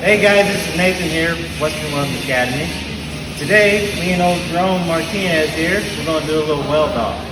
Hey guys, this is Nathan here, Western Welding Academy. Today, me and old Jerome Martinez here, we're going to do a little weld off.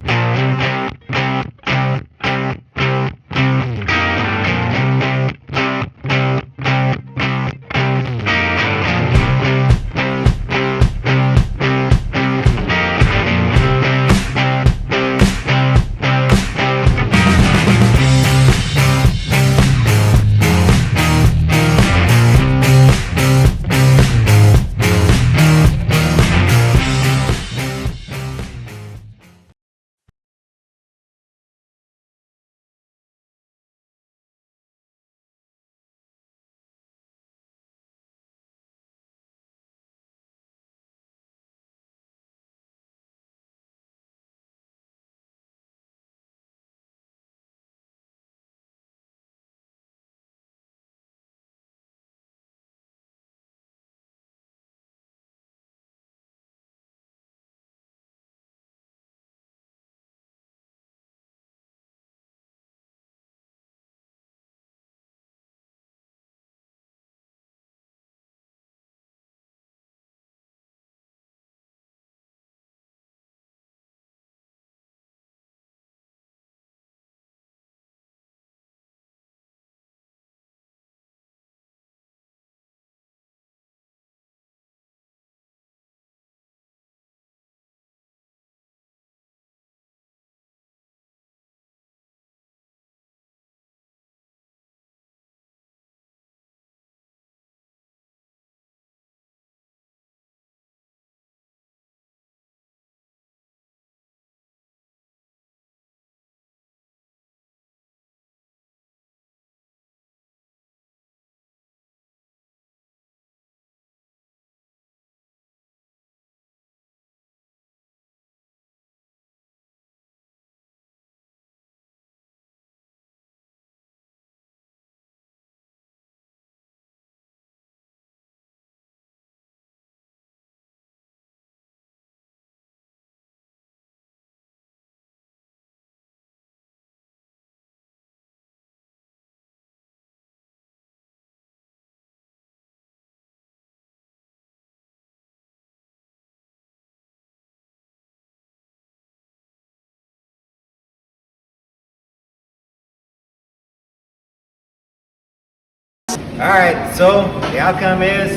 Alright, so the outcome is,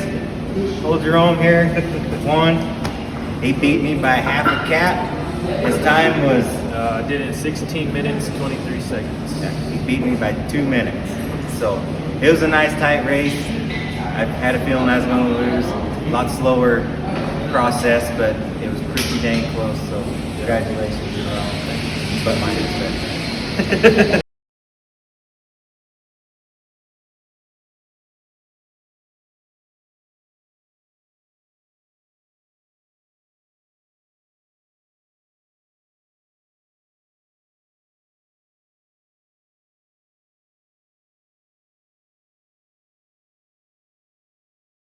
old Jerome here won. He beat me by half a cap. His time was... did it in 16 minutes, 23 seconds. He beat me by 2 minutes. So, it was a nice tight race. I had a feeling I was going to lose. A lot slower process, but it was pretty dang close. So, congratulations, Jerome. But mine is better.